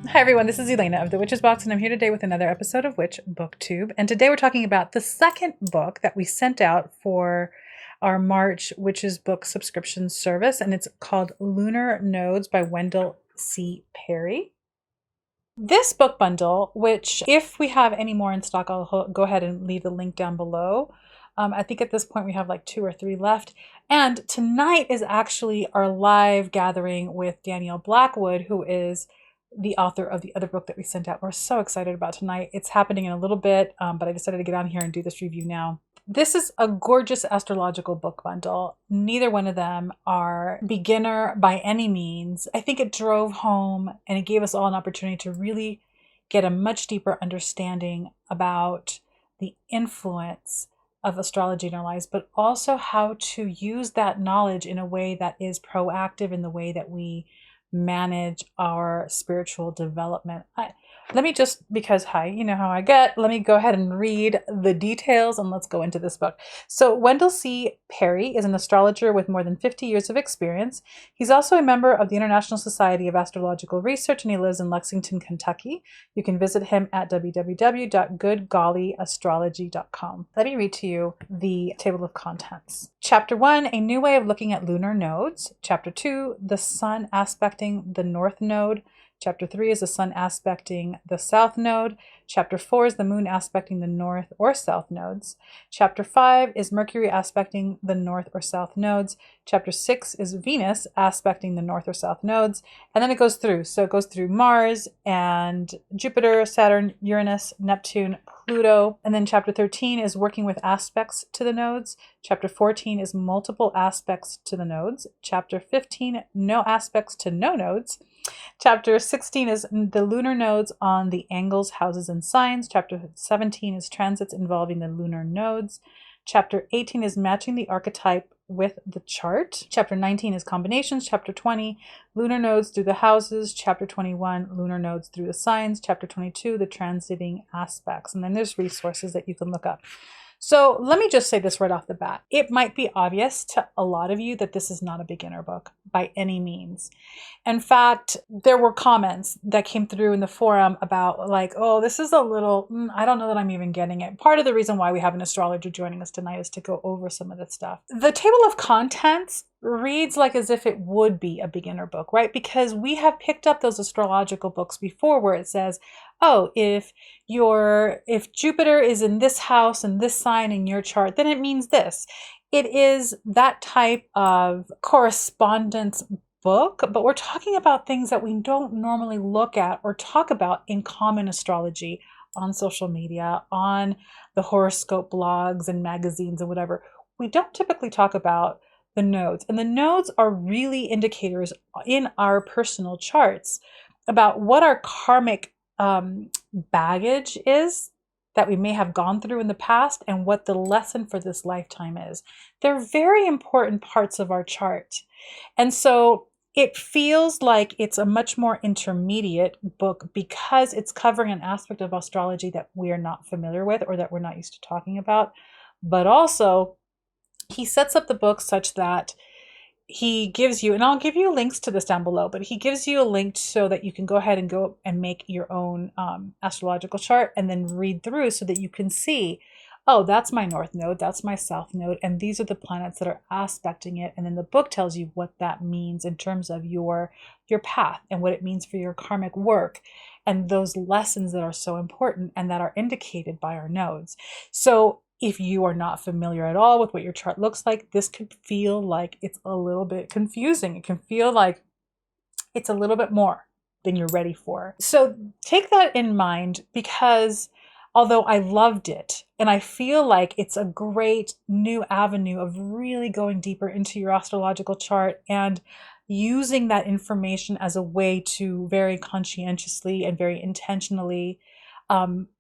Hi everyone, this is Elena of the Witches Box, and I'm here today with another episode of Witch Booktube. And today we're talking about the second book that we sent out for our March Witches Book subscription service, and it's called Lunar Nodes by Wendell C. Perry. This book bundle, which if we have any more in stock, I'll go ahead and leave the link down below. I think at this point we have like 2 or 3 left. And tonight is actually our live gathering with Danielle Blackwood, who is the author of the other book that we sent out. We're so excited about tonight. It's happening in a little bit, but I decided to get on here and do this review now. This is a gorgeous astrological book bundle. Neither one of them are beginner by any means. I think it drove home and it gave us all an opportunity to really get a much deeper understanding about the influence of astrology in our lives, but also how to use that knowledge in a way that is proactive in the way that we manage our spiritual development. Let me just, because hi, you know how I get, let me go ahead and read the details and let's go into this book. So Wendell C. Perry is an astrologer with more than 50 years of experience. He's also a member of the International Society of Astrological Research, and he lives in Lexington, Kentucky. You can visit him at www.goodgollyastrology.com. Let me read to you the table of contents. Chapter 1, a new way of looking at lunar nodes. Chapter 2, the sun aspecting the north node. Chapter 3 is the sun aspecting the south node. Chapter 4 is the moon aspecting the north or south nodes. Chapter 5 is Mercury aspecting the north or south nodes. Chapter 6 is Venus aspecting the north or south nodes. And then it goes through. So it goes through Mars and Jupiter, Saturn, Uranus, Neptune, Pluto. And then chapter 13 is working with aspects to the nodes. Chapter 14 is multiple aspects to the nodes. Chapter 15, no aspects to no nodes. Chapter 16 is the lunar nodes on the angles, houses, and signs. Chapter 17 is transits involving the lunar nodes. Chapter 18 is matching the archetype with the chart. Chapter 19 is combinations. Chapter 20, lunar nodes through the houses. Chapter 21, lunar nodes through the signs. Chapter 22, the transiting aspects. And then there's resources that you can look up. So let me just say this right off the bat. It might be obvious to a lot of you that this is not a beginner book by any means. In fact, there were comments that came through in the forum about like, oh, this is a little, I don't know that I'm even getting it. Part of the reason why we have an astrologer joining us tonight is to go over some of this stuff. The table of contents reads like as if it would be a beginner book, right? Because we have picked up those astrological books before where it says, oh, if Jupiter is in this house and this sign in your chart, then it means this. It is that type of correspondence book, but we're talking about things that we don't normally look at or talk about in common astrology on social media, on the horoscope blogs and magazines and whatever. We don't typically talk about the nodes, and the nodes are really indicators in our personal charts about what our karmic baggage is that we may have gone through in the past and what the lesson for this lifetime is. They're very important parts of our chart. And so it feels like it's a much more intermediate book because it's covering an aspect of astrology that we are not familiar with or that we're not used to talking about. But also, he sets up the book such that he gives you, and I'll give you links to this down below, but he gives you a link so that you can go ahead and go and make your own astrological chart and then read through so that you can see, oh, that's my north node, that's my south node, and these are the planets that are aspecting it. And then the book tells you what that means in terms of your path and what it means for your karmic work and those lessons that are so important and that are indicated by our nodes. So if you are not familiar at all with what your chart looks like, this could feel like it's a little bit confusing. It can feel like it's a little bit more than you're ready for. So take that in mind, because although I loved it and I feel like it's a great new avenue of really going deeper into your astrological chart and using that information as a way to very conscientiously and very intentionally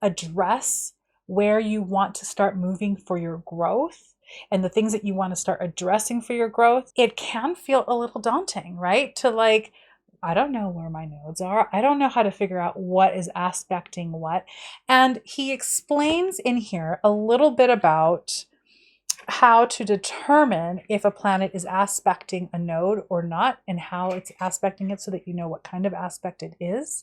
address where you want to start moving for your growth and the things that you want to start addressing for your growth, it can feel a little daunting, right? To like, I don't know where my nodes are. I don't know how to figure out what is aspecting what. And he explains in here a little bit about how to determine if a planet is aspecting a node or not and how it's aspecting it so that you know what kind of aspect it is.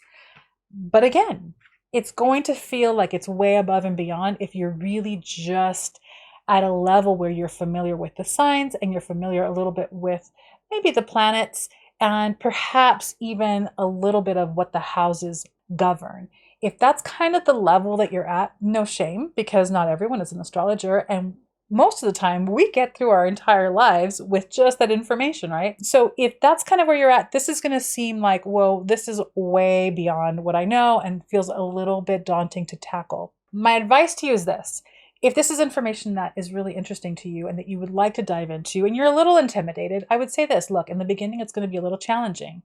But again, it's going to feel like it's way above and beyond if you're really just at a level where you're familiar with the signs and you're familiar a little bit with maybe the planets and perhaps even a little bit of what the houses govern. If that's kind of the level that you're at, no shame, because not everyone is an astrologer, and most of the time we get through our entire lives with just that information, right? So if that's kind of where you're at, this is going to seem like, whoa, this is way beyond what I know and feels a little bit daunting to tackle. My advice to you is this. If this is information that is really interesting to you and that you would like to dive into and you're a little intimidated, I would say this. Look, in the beginning, it's going to be a little challenging.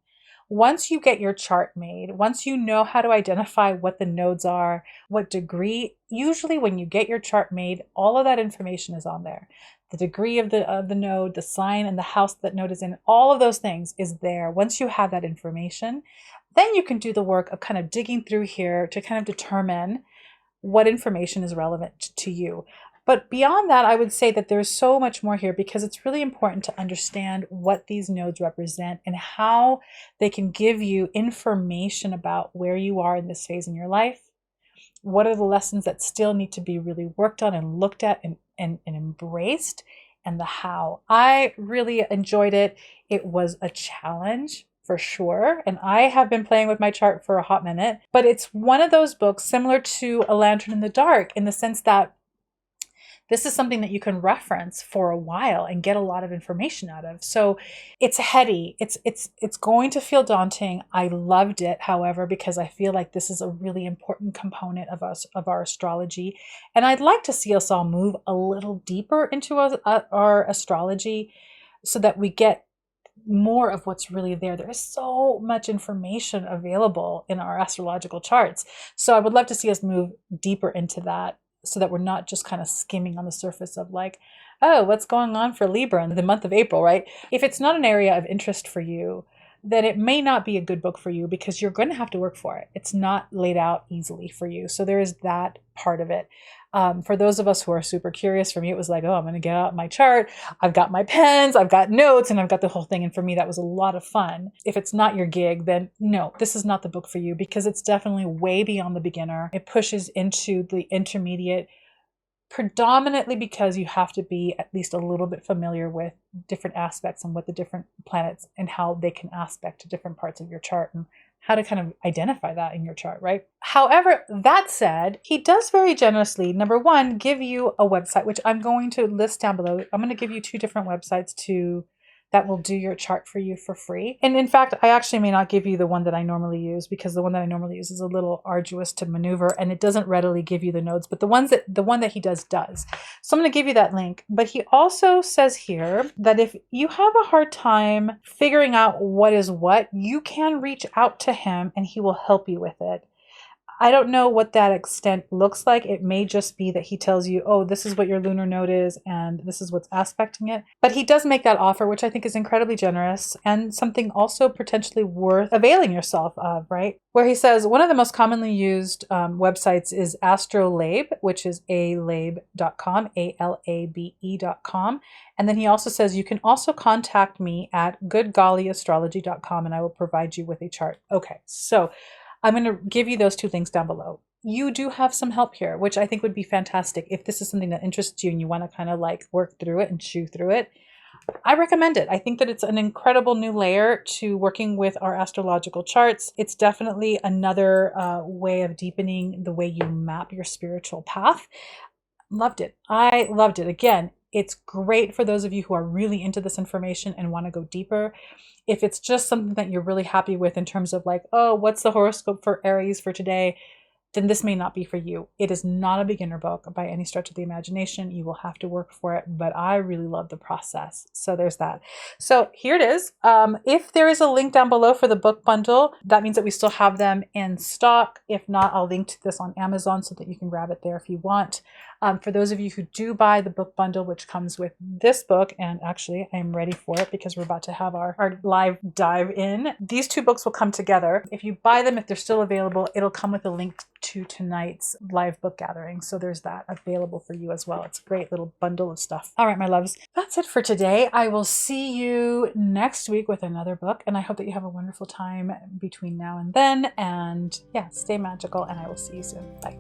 Once you get your chart made, once you know how to identify what the nodes are, what degree, usually when you get your chart made, all of that information is on there. The degree of the node, the sign and the house that node is in, all of those things is there. Once you have that information, then you can do the work of kind of digging through here to kind of determine what information is relevant to you. But beyond that, I would say that there's so much more here because it's really important to understand what these nodes represent and how they can give you information about where you are in this phase in your life. What are the lessons that still need to be really worked on and looked at and embraced, and the how. I really enjoyed it. It was a challenge for sure. And I have been playing with my chart for a hot minute, but it's one of those books similar to A Lantern in the Dark in the sense that this is something that you can reference for a while and get a lot of information out of. So it's heady. It's going to feel daunting. I loved it, however, because I feel like this is a really important component of our astrology. And I'd like to see us all move a little deeper into our astrology so that we get more of what's really there. There is so much information available in our astrological charts. So I would love to see us move deeper into that, so that we're not just kind of skimming on the surface of like, oh, what's going on for Libra in the month of April, right? If it's not an area of interest for you, then it may not be a good book for you because you're going to have to work for it. It's not laid out easily for you. So there is that part of it. For those of us who are super curious, for me, it was like, oh, I'm going to get out my chart. I've got my pens, I've got notes, and I've got the whole thing. And for me, that was a lot of fun. If it's not your gig, then no, this is not the book for you because it's definitely way beyond the beginner. It pushes into the intermediate, predominantly because you have to be at least a little bit familiar with different aspects and what the different planets and how they can aspect to different parts of your chart and how to kind of identify that in your chart, right? However, that said, he does very generously, number one, give you a website, which I'm going to list down below. I'm going to give you 2 different websites that will do your chart for you for free. And in fact, I actually may not give you the one that I normally use because the one that I normally use is a little arduous to maneuver and it doesn't readily give you the nodes, but the one that he does. So I'm going to give you that link. But he also says here that if you have a hard time figuring out what is what, you can reach out to him and he will help you with it. I don't know what that extent looks like. It may just be that he tells you, oh, this is what your lunar node is and this is what's aspecting it. But he does make that offer, which I think is incredibly generous and something also potentially worth availing yourself of, right? Where he says one of the most commonly used websites is Astrolabe, which is alabe.com, ALABE.com. And then he also says you can also contact me at goodgollyastrology.com and I will provide you with a chart. Okay, so I'm going to give you those 2 links down below. You do have some help here, which I think would be fantastic. If this is something that interests you and you want to kind of like work through it and chew through it, I recommend it. I think that it's an incredible new layer to working with our astrological charts. It's definitely another way of deepening the way you map your spiritual path. Loved it. I loved it. Again, it's great for those of you who are really into this information and want to go deeper. If it's just something that you're really happy with in terms of like, oh, what's the horoscope for Aries for today? Then this may not be for you. It is not a beginner book by any stretch of the imagination. You will have to work for it, but I really love the process. So there's that. So here it is. If there is a link down below for the book bundle, that means that we still have them in stock. If not, I'll link to this on Amazon so that you can grab it there if you want. For those of you who do buy the book bundle, which comes with this book, and actually I'm ready for it because we're about to have our live dive in. These two books will come together. If you buy them, if they're still available, it'll come with a link to tonight's live book gathering. So there's that available for you as well. It's a great little bundle of stuff. All right, my loves, that's it for today. I will see you next week with another book, and I hope that you have a wonderful time between now and then. And yeah, stay magical, and I will see you soon. Bye.